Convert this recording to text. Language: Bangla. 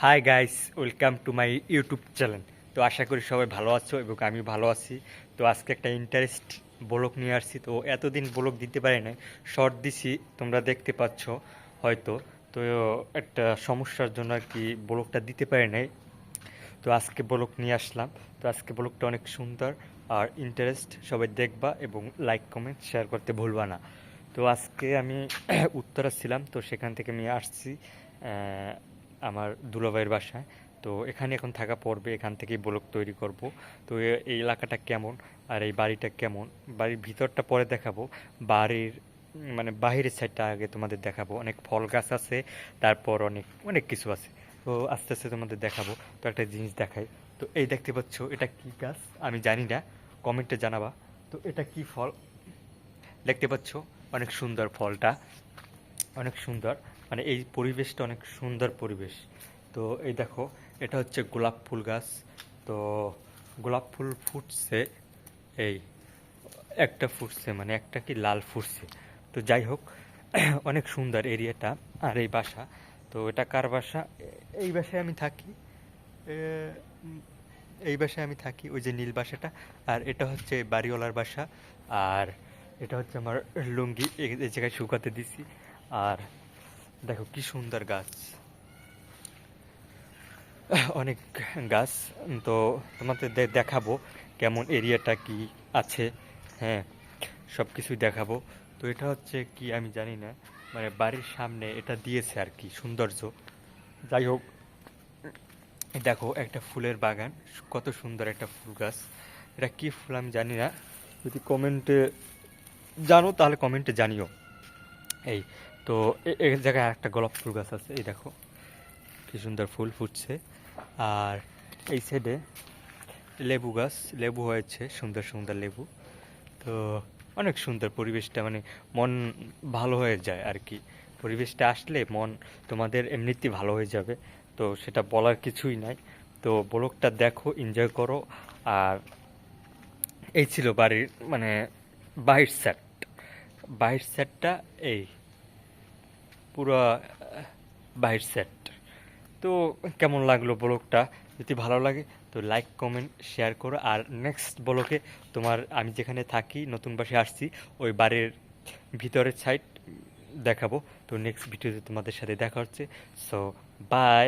Hi guys, welcome to my YouTube channel. তো আশা করি সবাই ভালো আছো এবং আমি ভালো আছি। তো আজকে একটা ইন্টারেস্ট ব্লগ নিয়ে আসছি। তো এতদিন ব্লগ দিতে পারি নাই, শর্ট দিছি, তোমরা দেখতে পাচ্ছ হয়তো। তো একটা সমস্যার জন্য আর কি ব্লগটা দিতে পারি নাই। তো আজকে ব্লগ নিয়ে আসলাম। তো আজকে ব্লগটা অনেক সুন্দর আর ইন্টারেস্ট, সবাই দেখবা এবং লাইক কমেন্ট শেয়ার করতে ভুলবা না। তো আজকে আমি উত্তরা ছিলাম, তো সেখান থেকে আমি আসছি আমার দুলাভাইয়ের বাসায়। তো এখানে এখন থাকা পড়বে, এখান থেকেই ব্লগ তৈরি করব। তো এই এলাকাটা কেমন আর এই বাড়িটা কেমন, বাড়ির ভিতরটা পরে দেখাবো। বাড়ির মানে বাহিরের সাইডটা আগে তোমাদের দেখাবো। অনেক ফল গাছ আছে, তারপর অনেক অনেক কিছু আছে। তো আস্তে আস্তে তোমাদের দেখাবো। তো একটা জিনিস দেখাই। তো এই দেখতে পাচ্ছ, এটা কি গাছ আমি জানি না, কমেন্টে জানাবা। তো এটা কি ফল দেখতে পাচ্ছ, অনেক সুন্দর ফলটা, অনেক সুন্দর। মানে এই পরিবেশটা অনেক সুন্দর পরিবেশ। তো এই দেখো, এটা হচ্ছে গোলাপ ফুল গাছ। তো গোলাপ ফুল ফুটছে, এই একটা ফুটছে, মানে একটা কি লাল ফুটছে। তো যাই হোক, অনেক সুন্দর এরিয়াটা। আর এই বাসা, তো এটা কার বাসা? এই বাসায় আমি থাকি। এ, উম, এই বাসায় আমি থাকি, ওই যে নীল বাসাটা। আর এটা হচ্ছে বাড়িওয়ালার বাসা। আর এটা হচ্ছে আমার লুঙ্গি, এই জায়গায় শুকাতে দিছি। আর দেখো কি সুন্দর গাছ, অনেক গাছ। তো তোমাদের দেখাবো কেমন এরিয়াটা কি আছে। হ্যাঁ, সব কিছুই দেখাবো। তো এটা হচ্ছে কি আমি জানি না, মানে বাড়ির সামনে এটা দিয়েছে আর কি সৌন্দর্য। যাই হোক, দেখো একটা ফুলের বাগান, কত সুন্দর একটা ফুল গাছ। এটা কি ফুল আমি জানি না, যদি কমেন্টে জানো তাহলে কমেন্টে জানিও। এই তো এই জায়গায় একটা গোলাপ ফুল গাছ আছে, এই দেখো কি সুন্দর ফুল ফুটছে। আর এই সাইডে লেবু গাছ, লেবু হয়েছে, সুন্দর সুন্দর লেবু। তো অনেক সুন্দর পরিবেশটা, মানে মন ভালো হয়ে যায় আর কি। পরিবেশটা আসলে মন তোমাদের এমনিতেই ভালো হয়ে যাবে। তো সেটা বলার কিছুই নাই। তো ব্লগটা দেখো, এনজয় করো। আর এই ছিল বাড়ির মানে বাহির সেট, বাহির সেটটা এই পুরো বাহির সেট। তো কেমন লাগলো ব্লগটা? যদি ভালো লাগে তো লাইক কমেন্ট শেয়ার করো। আর নেক্সট ব্লগে তোমার আমি যেখানে থাকি, নতুন বাসায় আসছি, ওই বাড়ির ভিতরের সাইড দেখাবো। তো নেক্সট ভিডিওতে তোমাদের সাথে দেখা হচ্ছে। So by.